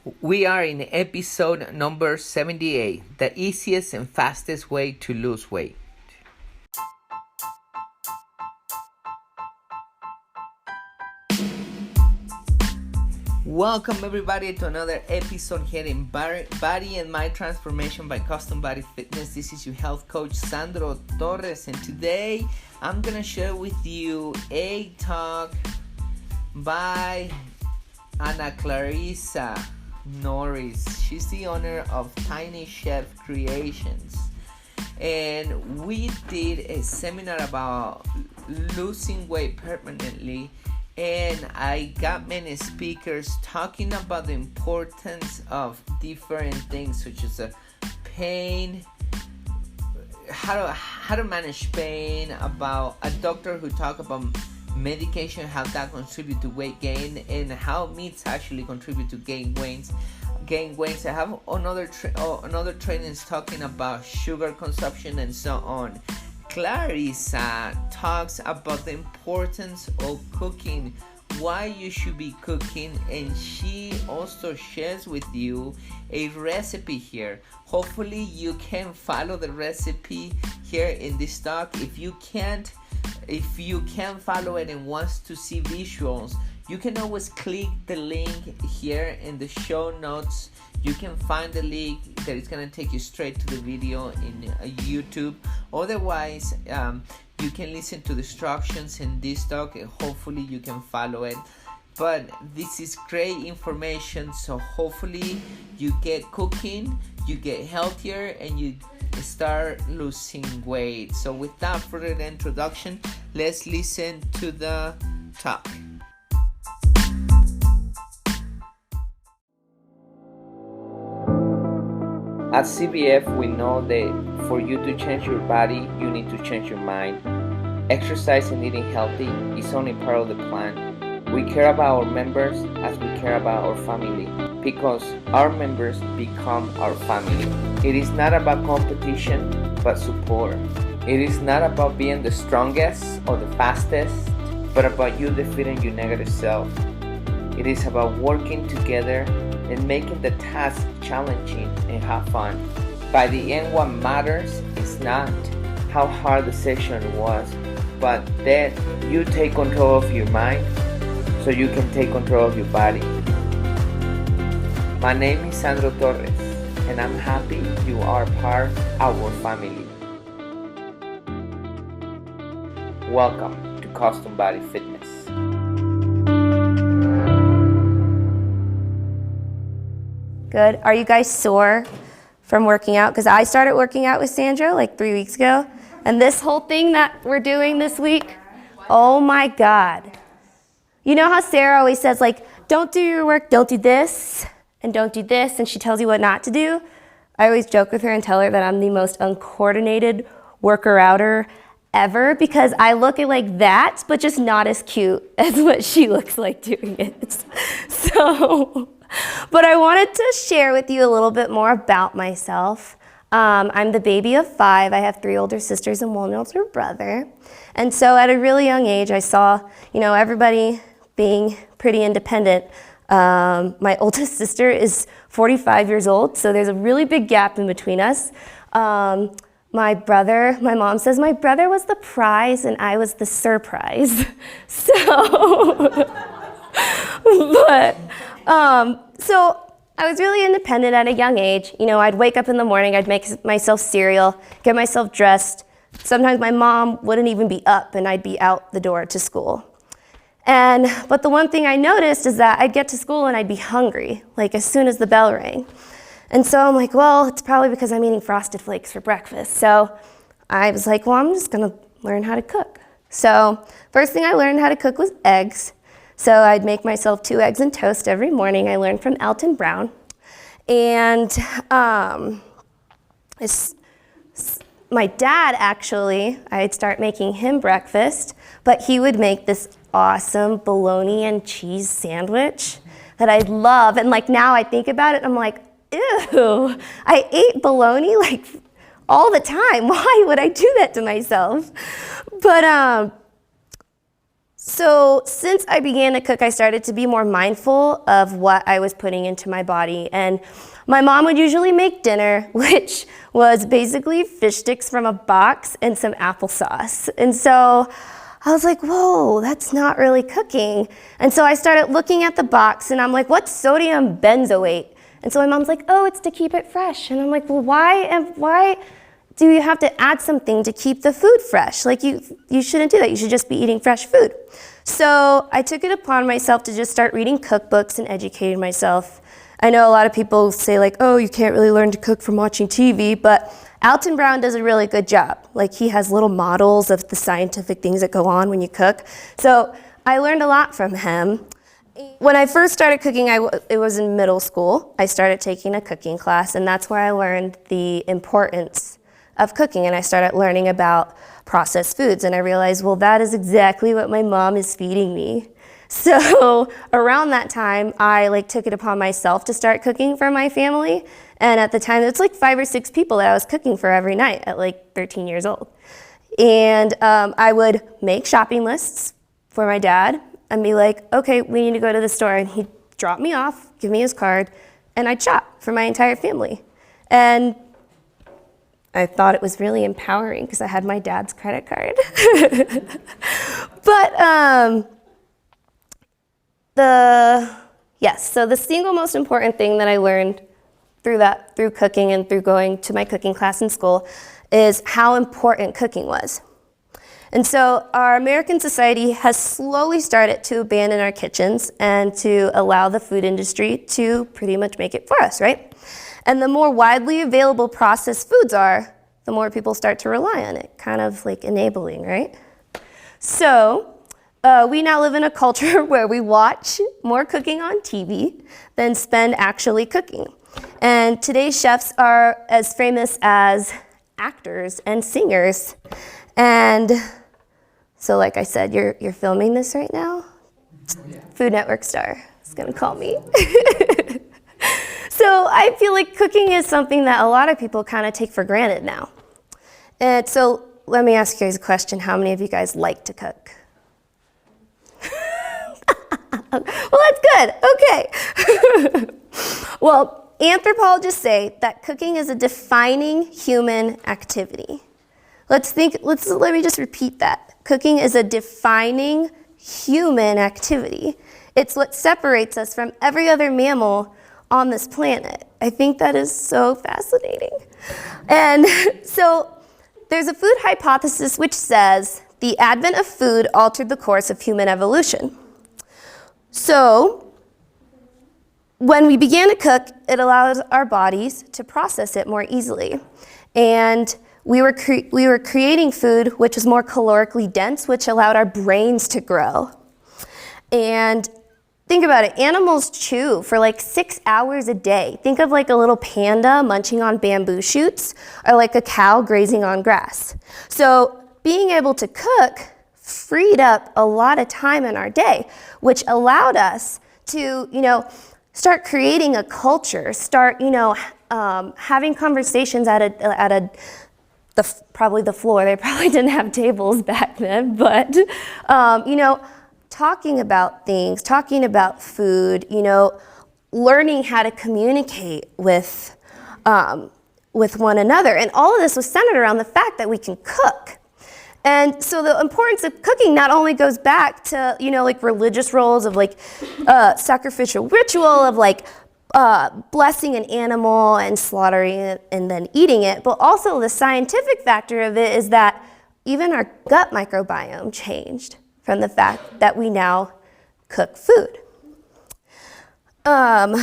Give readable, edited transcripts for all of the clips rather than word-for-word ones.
We are in episode number 78, the easiest and fastest way to lose weight. Welcome everybody to another episode here in Body and Mind Transformation by Custom Body Fitness. This is your health coach Sandro Torres, and today I'm gonna share with you a talk by Ana Clarissa Norris. She's the owner of Tiny Chef Creations, and we did a seminar about losing weight permanently, and I got many speakers talking about the importance of different things such as pain, how to manage pain, about a doctor who talked about medication, how that contribute to weight gain, and how meats actually contribute to gain weight. I have another trainings talking about sugar consumption and so on. Clarissa talks about the importance of cooking, why you should be cooking, and she also shares with you a recipe here. Hopefully you can follow the recipe here in this talk. If you can't follow it and wants to see visuals, you can always click the link here in the show notes. You can find the link that is going to take you straight to the video in YouTube. Otherwise, you can listen to the instructions in this talk and hopefully you can follow it. But this is great information, so hopefully you get cooking, you get healthier, and you start losing weight. So without further introduction, let's listen to the talk. At CBF, we know that for you to change your body, you need to change your mind. Exercise and eating healthy is only part of the plan. We care about our members as we care about our family, because our members become our family. It is not about competition, but support. It is not about being the strongest or the fastest, but about you defeating your negative self. It is about working together and making the task challenging and have fun. By the end, what matters is not how hard the session was, but that you take control of your mind so you can take control of your body. My name is Sandro Torres, and I'm happy you are part of our family. Welcome to Custom Body Fitness. Good. Are you guys sore from working out? Because I started working out with Sandro like 3 weeks ago. And this whole thing that we're doing this week, oh my God. You know how Sarah always says, like, don't do your work, don't do this, and don't do this, and she tells you what not to do? I always joke with her and tell her that I'm the most uncoordinated worker-outer ever, because I look at like that, but just not as cute as what she looks like doing it. But I wanted to share with you a little bit more about myself. I'm the baby of 5. I have 3 older sisters and 1 older brother. And so at a really young age, I saw, everybody being pretty independent. My oldest sister is 45 years old, so there's a really big gap in between us. My mom says my brother was the prize and I was the surprise. So I was really independent at a young age. I'd wake up in the morning, I'd make myself cereal, get myself dressed. Sometimes my mom wouldn't even be up and I'd be out the door to school. But the one thing I noticed is that I'd get to school and I'd be hungry, like as soon as the bell rang. And so I'm like, well, it's probably because I'm eating Frosted Flakes for breakfast. So I was like, well, I'm just gonna learn how to cook. So first thing I learned how to cook was eggs. So I'd make myself 2 eggs and toast every morning. I learned from Alton Brown. And my dad, actually, I'd start making him breakfast, but he would make this awesome bologna and cheese sandwich that I love. And like now I think about it, I'm like, ew, I ate bologna like all the time. Why would I do that to myself? But So since I began to cook, I started to be more mindful of what I was putting into my body. And my mom would usually make dinner, which was basically fish sticks from a box and some applesauce. And so I was like, whoa, that's not really cooking. And so I started looking at the box and I'm like, what's sodium benzoate? And so my mom's like, oh, it's to keep it fresh. And I'm like, well, why do you have to add something to keep the food fresh? Like you shouldn't do that. You should just be eating fresh food. So I took it upon myself to just start reading cookbooks and educating myself. I know a lot of people say like, oh, you can't really learn to cook from watching TV, but Alton Brown does a really good job. Like he has little models of the scientific things that go on when you cook. So I learned a lot from him. When I first started cooking, it was in middle school. I started taking a cooking class, and that's where I learned the importance of cooking, and I started learning about processed foods, and I realized, well, that is exactly what my mom is feeding me. So around that time, I took it upon myself to start cooking for my family, and at the time, it's 5 or 6 people that I was cooking for every night at 13 years old. And I would make shopping lists for my dad and be like, okay, we need to go to the store, and he'd drop me off, give me his card, and I'd shop for my entire family. And I thought it was really empowering because I had my dad's credit card. But so the single most important thing that I learned through cooking and through going to my cooking class in school is how important cooking was. And so our American society has slowly started to abandon our kitchens and to allow the food industry to pretty much make it for us, right? And the more widely available processed foods are, the more people start to rely on it, kind of enabling, right? So we now live in a culture where we watch more cooking on TV than spend actually cooking. And today's chefs are as famous as actors and singers. And so like I said, you're filming this right now? Food Network star is gonna call me. So I feel like cooking is something that a lot of people kind of take for granted now. And so let me ask you guys a question. How many of you guys like to cook? Well, that's good. Okay. Well, anthropologists say that cooking is a defining human activity. Let me just repeat that. Cooking is a defining human activity. It's what separates us from every other mammal on this planet. I think that is so fascinating. And so there's a food hypothesis which says the advent of food altered the course of human evolution. So when we began to cook, it allowed our bodies to process it more easily. And we were creating food which was more calorically dense, which allowed our brains to grow. And think about it, animals chew for 6 hours a day. Think of a little panda munching on bamboo shoots or a cow grazing on grass. So being able to cook freed up a lot of time in our day, which allowed us to, start creating a culture, start, having conversations probably the floor. They probably didn't have tables back then, but, talking about things, talking about food, learning how to communicate with one another. And all of this was centered around the fact that we can cook. And so the importance of cooking not only goes back to, religious roles of sacrificial ritual of blessing an animal and slaughtering it and then eating it, but also the scientific factor of it is that even our gut microbiome changed from the fact that we now cook food. And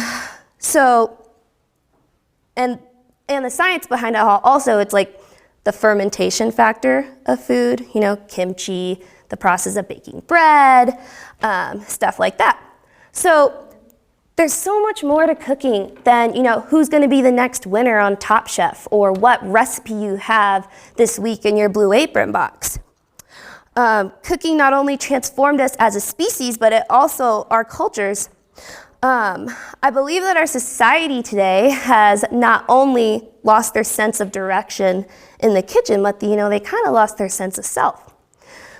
the science behind it all, also it's the fermentation factor of food, kimchi, the process of baking bread, stuff like that. So there's so much more to cooking than, who's gonna be the next winner on Top Chef or what recipe you have this week in your Blue Apron box. Cooking not only transformed us as a species, but it also our cultures. I believe that our society today has not only lost their sense of direction in the kitchen, but they kind of lost their sense of self.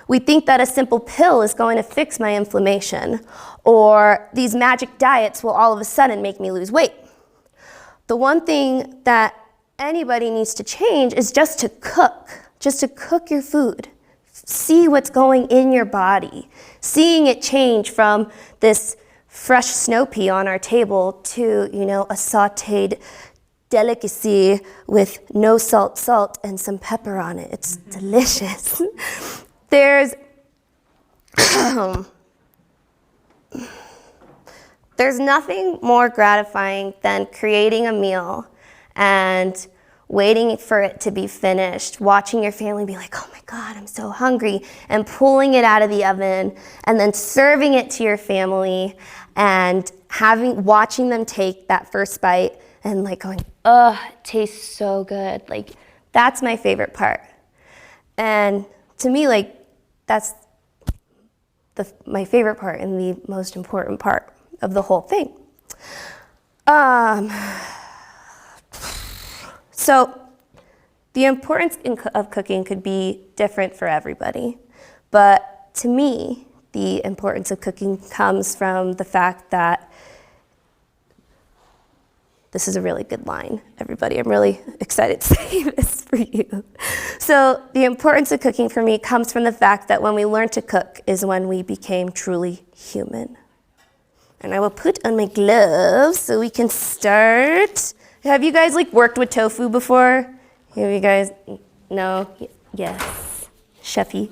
We think that a simple pill is going to fix my inflammation, or these magic diets will all of a sudden make me lose weight. The one thing that anybody needs to change is just to cook your food. See what's going in your body. Seeing it change from this fresh snow pea on our table to, a sautéed delicacy with no salt, and some pepper on it. It's delicious. There's nothing more gratifying than creating a meal and waiting for it to be finished, watching your family be like, oh my God, I'm so hungry, and pulling it out of the oven and then serving it to your family and watching them take that first bite and like going, oh, it tastes so good. Like, that's my favorite part. And to me, like, that's my favorite part and the most important part of the whole thing. So the importance of cooking could be different for everybody. But to me, the importance of cooking comes from the fact that this is a really good line, everybody. I'm really excited to say this for you. So the importance of cooking for me comes from the fact that when we learned to cook is when we became truly human. And I will put on my gloves so we can start. Have you guys worked with tofu before? Have you guys? No? Yes. Chefy.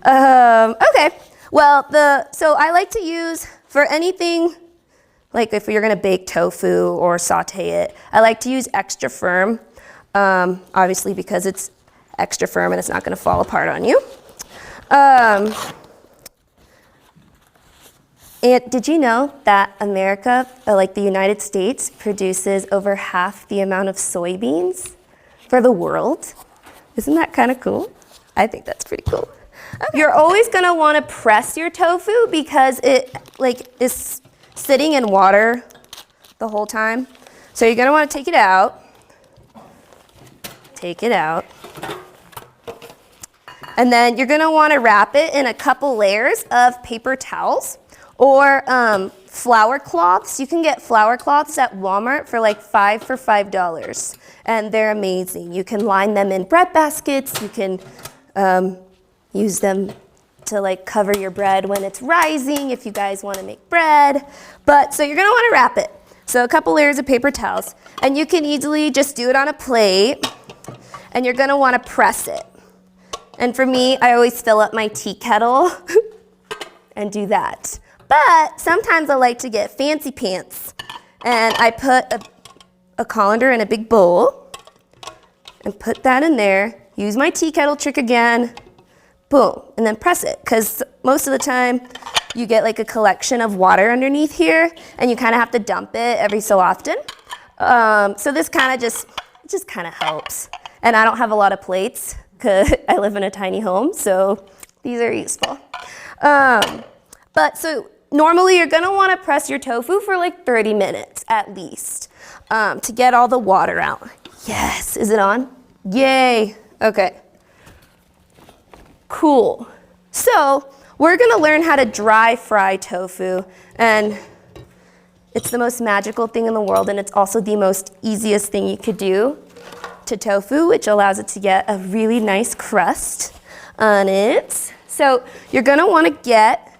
Okay. Well, so I like to use, for anything, like if you're gonna bake tofu or saute it, I like to use extra firm, obviously because it's extra firm and it's not gonna fall apart on you. And did you know that America, like the United States, produces over half the amount of soybeans for the world? Isn't that kind of cool? I think that's pretty cool. Okay. You're always gonna wanna press your tofu because it is sitting in water the whole time. So you're gonna wanna take it out. And then you're gonna wanna wrap it in a couple layers of paper towels or flour cloths. You can get flour cloths at Walmart for like $5 and they're amazing. You can line them in bread baskets. You can use them to cover your bread when it's rising if you guys want to make bread. But so you're going to want to wrap it. So a couple layers of paper towels, and you can easily just do it on a plate, and you're going to want to press it. And for me, I always fill up my tea kettle and do that. But sometimes I like to get fancy pants, and I put a colander in a big bowl and put that in there, use my tea kettle trick again, boom, and then press it, because most of the time you get a collection of water underneath here and you kind of have to dump it every so often. So this kind of just kind of helps. And I don't have a lot of plates because I live in a tiny home, so these are useful. But so normally you're gonna wanna press your tofu for 30 minutes at least to get all the water out. Yes, is it on? Yay, okay. Cool. So we're gonna learn how to dry fry tofu, and it's the most magical thing in the world, and it's also the most easiest thing you could do to tofu, which allows it to get a really nice crust on it. So you're gonna wanna get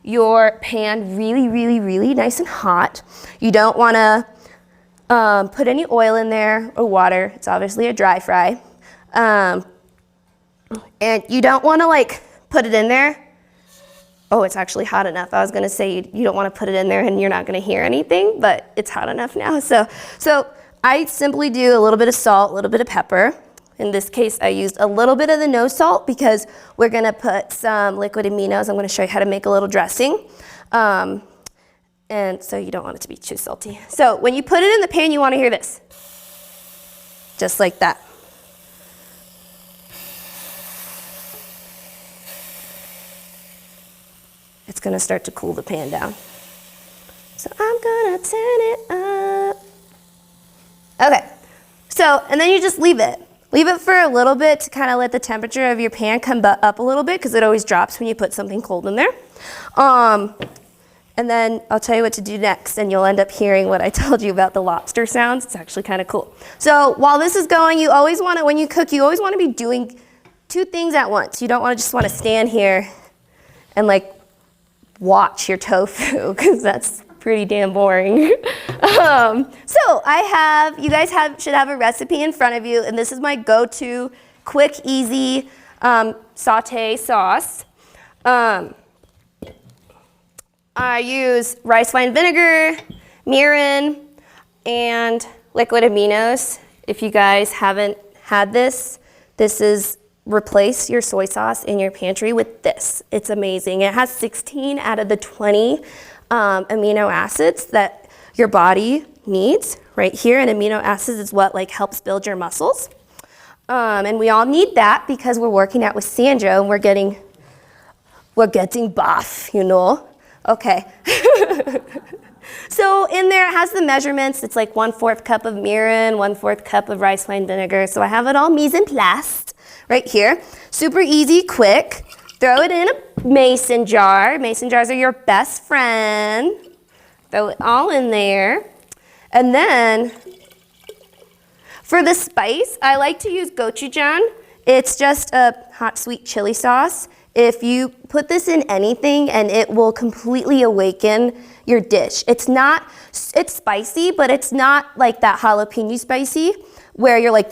your pan really, really, really nice and hot. You don't wanna put any oil in there or water. It's obviously a dry fry. And you don't wanna put it in there. Oh, it's actually hot enough. I was gonna say you don't wanna put it in there and you're not gonna hear anything, but it's hot enough now. So I simply do a little bit of salt, a little bit of pepper. In this case, I used a little bit of the no salt because we're gonna put some liquid aminos. I'm gonna show you how to make a little dressing. And so you don't want it to be too salty. So when you put it in the pan, you wanna hear this. Just like that. It's gonna start to cool the pan down. So I'm gonna turn it up. Okay, so, and then you just leave it Leave it for a little bit to kind of let the temperature of your pan come up a little bit because it always drops when you put something cold in there. And then I'll tell you what to do next, and you'll end up hearing what I told you about the lobster sounds. It's actually kind of cool. So while this is going, you always want to, when you cook, you always want to be doing 2 things at once. You don't want to just want to stand here and like watch your tofu because that's pretty damn boring. So you guys should have a recipe in front of you, and this is my go-to quick, easy saute sauce. I use rice wine vinegar, mirin, and liquid aminos. If you guys haven't had this, replace your soy sauce in your pantry with this. It's amazing. It has 16 out of the 20 amino acids that your body needs right here, and amino acids is what like helps build your muscles. And we all need that because we're working out with Sandra and we're getting buff, you know. Okay. So in there it has the measurements. It's like 1/4 cup of mirin, 1/4 cup of rice wine vinegar. So I have it all mise en place right here. Super easy, quick. Throw it in a mason jar. Mason jars are your best friend. Throw it all in there. And then for the spice, I like to use gochujang. It's just a hot sweet chili sauce. If you put this in anything, and it will completely awaken your dish. It's spicy, but it's not like that jalapeno spicy where you're like,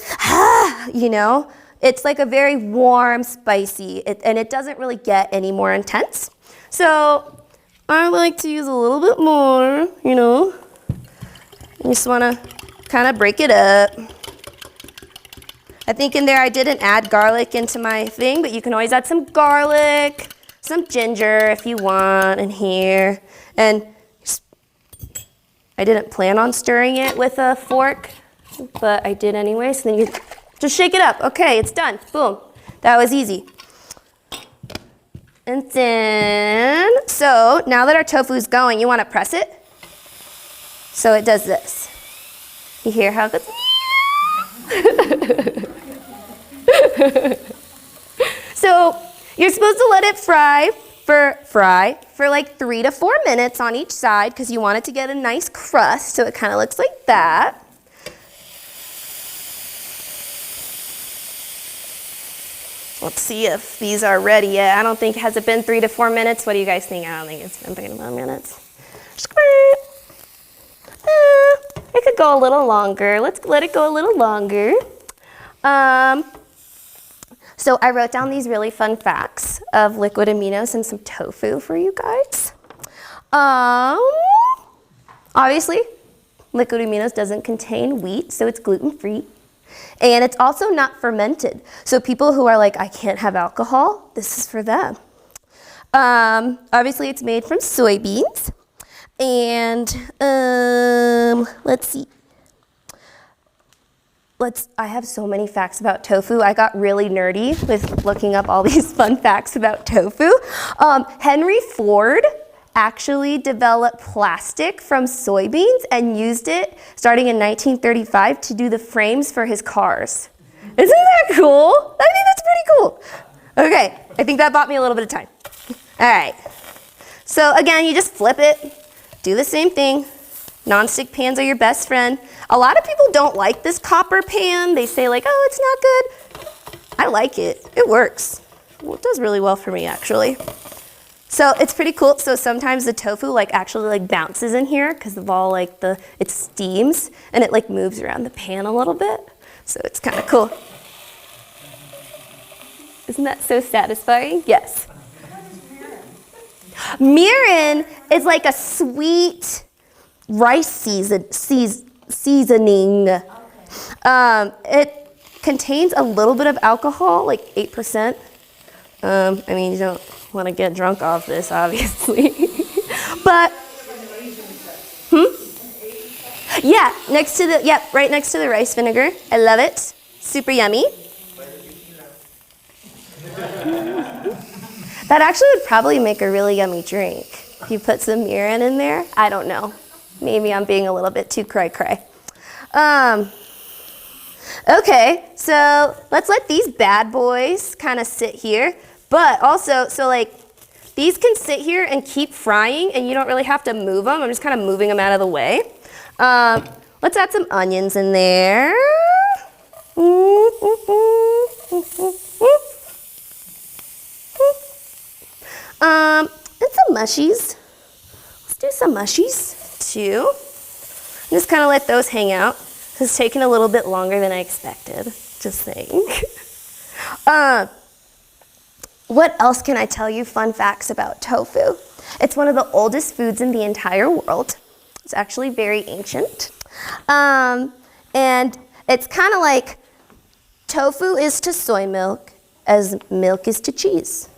you know? It's like a very warm, spicy, and it doesn't really get any more intense. So I like to use a little bit more, you know? You just wanna kind of break it up. I think in there I didn't add garlic into my thing, but you can always add some garlic, some ginger if you want in here. And I didn't plan on stirring it with a fork, but I did anyway. So then you just shake it up. Okay, it's done. Boom. That was easy. And then, so now that our tofu is going, you want to press it. So it does this. You hear how it goes? So you're supposed to let it fry for like 3 to 4 minutes on each side because you want it to get a nice crust, so it kind of looks like that. Let's see if these are ready yet. I don't think, has it been 3 to 4 minutes? What do you guys think? I don't think it's been 3 to 4 minutes. Squirt. It could go a little longer. Let's let it go a little longer. So I wrote down these really fun facts of liquid aminos and some tofu for you guys. Obviously, liquid aminos doesn't contain wheat, so it's gluten-free. And it's also not fermented. So people who are like, I can't have alcohol, this is for them. Obviously, it's made from soybeans. And let's see. I have so many facts about tofu. I got really nerdy with looking up all these fun facts about tofu. Henry Ford actually developed plastic from soybeans and used it starting in 1935 to do the frames for his cars. Isn't that cool? I think that's pretty cool. Okay, I think that bought me a little bit of time. All right. So again, you just flip it, do the same thing. Non-stick pans are your best friend. A lot of people don't like this copper pan. They say like, oh, it's not good. I like it. It works. Well, it does really well for me, actually. So it's pretty cool. So sometimes the tofu like actually like bounces in here because of all like it steams and it like moves around the pan a little bit. So it's kind of cool. Isn't that so satisfying? Yes. Mirin is like a sweet rice seasoning. It contains a little bit of alcohol, like 8%. I mean, you don't want to get drunk off this, obviously. But, yeah, right next to the rice vinegar. I love it. Super yummy. That actually would probably make a really yummy drink. If you put some mirin in there, I don't know. Maybe I'm being a little bit too cray-cray. Okay, so let's let these bad boys kind of sit here. But also, so like, these can sit here and keep frying, and you don't really have to move them. I'm just kind of moving them out of the way. Let's add some onions in there. And some mushies. Let's do some mushies too. Just kind of let those hang out. It's taken a little bit longer than I expected, just saying. What else can I tell you fun facts about tofu? It's one of the oldest foods in the entire world. It's actually very ancient. And it's kind of like tofu is to soy milk as milk is to cheese.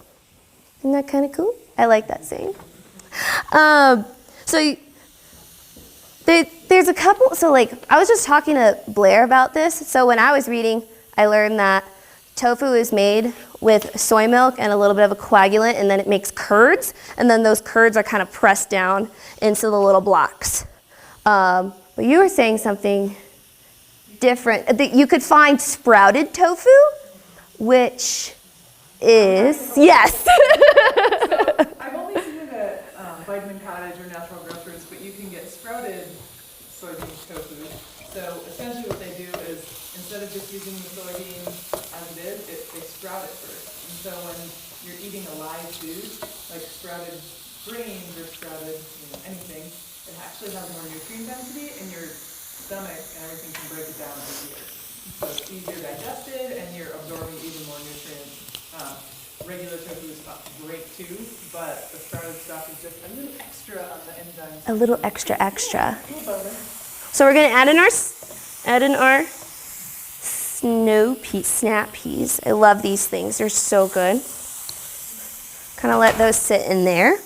Isn't that kind of cool? I like that saying. There's a couple, so like I was just talking to Blair about this. So when I was reading, I learned that tofu is made with soy milk and a little bit of a coagulant, and then it makes curds, and then those curds are kind of pressed down into the little blocks. But you were saying something different. That you could find sprouted tofu, which is, yes. So I've only seen it at Vitamin Cottage or Natural Grocers, but you can get sprouted soybean tofu. So essentially what they do is, instead of just using the soybean as it is, they sprout it first. And so when you're eating a live food, like sprouted grains or sprouted anything, it actually has more nutrient density, and your stomach and everything can break it down easier. So it's easier digested, and you're absorbing even more nutrients. Regular tofu is great too, but the sprouted stuff is just a little extra on the enzymes. A little extra. So we're gonna add in our snap peas. I love these things, they're so good. Kind of let those sit in there.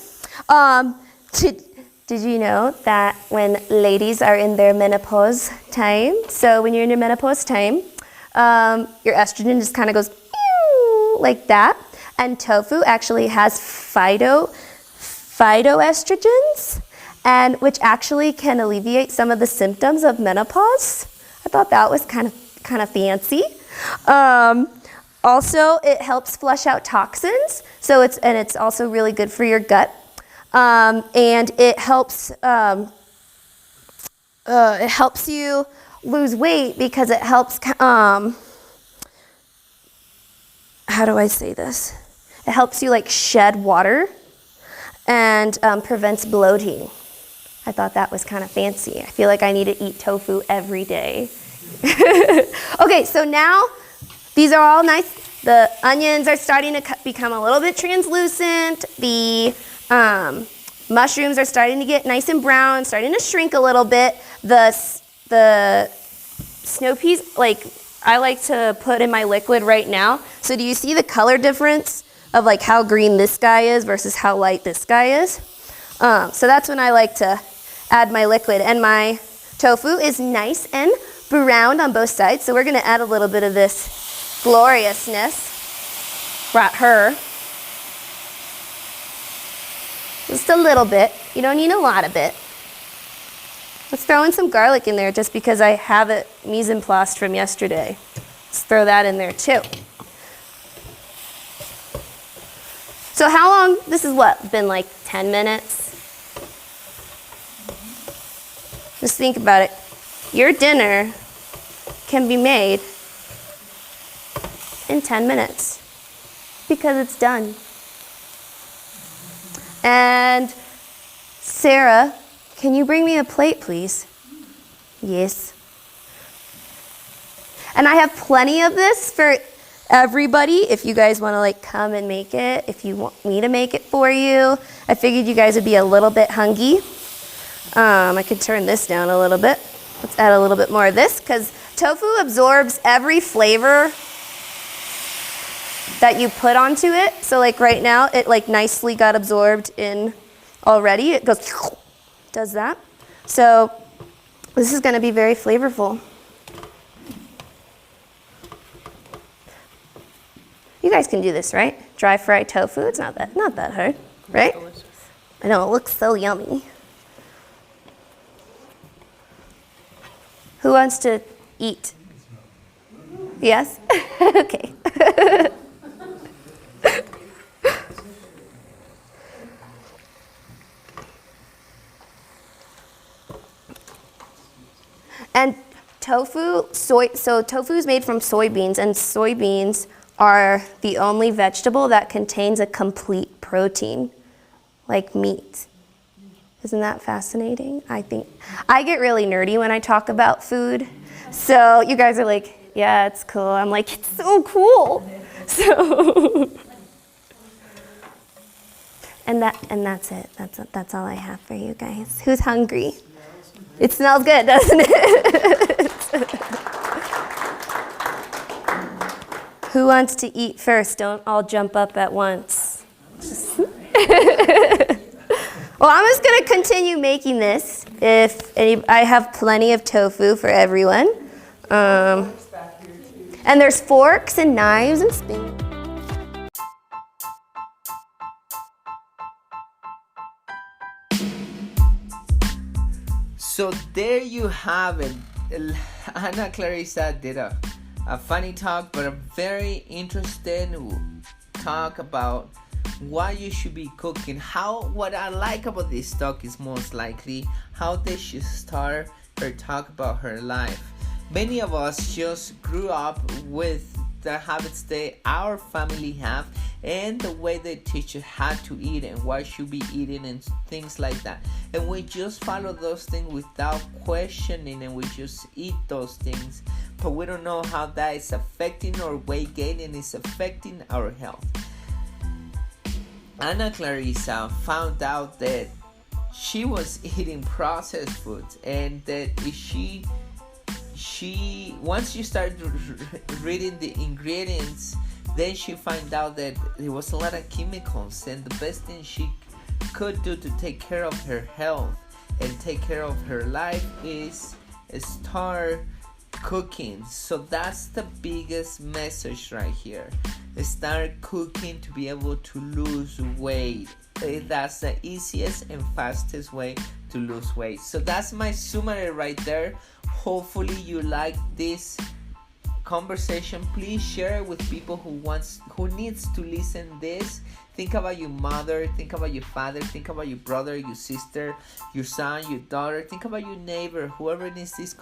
Did you know that when ladies are in their menopause time, so when you're in your menopause time, your estrogen just kind of goes like that. And tofu actually has phytoestrogens, and which actually can alleviate some of the symptoms of menopause. I thought that was kind of fancy. Also, it helps flush out toxins. So it's also really good for your gut. And it helps you lose weight because it helps, how do I say this? It helps you like shed water and prevents bloating. I thought that was kind of fancy. I feel like I need to eat tofu every day. Okay, so now these are all nice. The onions are starting to become a little bit translucent. The mushrooms are starting to get nice and brown, starting to shrink a little bit. The snow peas, like I like to put in my liquid right now. So do you see the color difference of like how green this guy is versus how light this guy is? So that's when I like to add my liquid. And my tofu is nice and browned on both sides. So we're gonna add a little bit of this gloriousness. Brought her. Just a little bit. You don't need a lot of it. Let's throw in some garlic in there just because I have it mise en place from yesterday. Let's throw that in there too. So how long, this is what, been like 10 minutes? Just think about it. Your dinner can be made in 10 minutes because it's done. And Sarah, can you bring me a plate, please? Yes. And I have plenty of this for everybody if you guys want to like come and make it, if you want me to make it for you. I figured you guys would be a little bit hungry. I could turn this down a little bit. Let's add a little bit more of this because tofu absorbs every flavor that you put onto it. So like right now, it like nicely got absorbed in already. It goes, does that. So this is gonna be very flavorful. You guys can do this, right? Dry fried tofu, it's not that hard, right? Delicious. I know, it looks so yummy. Who wants to eat? Yes? Okay. And tofu, so tofu is made from soybeans, and soybeans are the only vegetable that contains a complete protein, like meat. Isn't that fascinating? I think I get really nerdy when I talk about food. So you guys are like, yeah, it's cool. I'm like, it's so cool. So and that's it. That's all I have for you guys. Who's hungry? It smells good, doesn't it? Who wants to eat first? Don't all jump up at once. Well, I'm just going to continue making this. I have plenty of tofu for everyone. And there's forks and knives and spoons. So there you have it. Ana Clarissa did a funny talk, but a very interesting talk about what you should be cooking. What I like about this talk is most likely how they should start her talk about her life. Many of us just grew up with the habits that our family have and the way they teach us how to eat and what should be eating and things like that, and we just follow those things without questioning, and we just eat those things, but we don't know how that is affecting our weight gain and is affecting our health. Ana Clarissa found out that she was eating processed foods, and that if she once you start reading the ingredients, then she found out that there was a lot of chemicals, and the best thing she could do to take care of her health and take care of her life is start cooking. So that's the biggest message right here. Start cooking to be able to lose weight. That's the easiest and fastest way to lose weight. So that's my summary right there. Hopefully you like this conversation. Please share it with people who needs to listen this. Think about your mother, think about your father, think about your brother, your sister, your son, your daughter, think about your neighbor, whoever needs this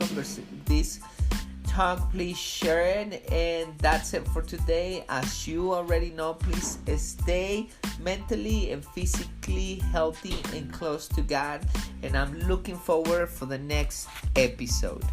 talk. Please share it. And that's it for today. As you already know, please stay mentally and physically healthy and close to God, and I'm looking forward for the next episode.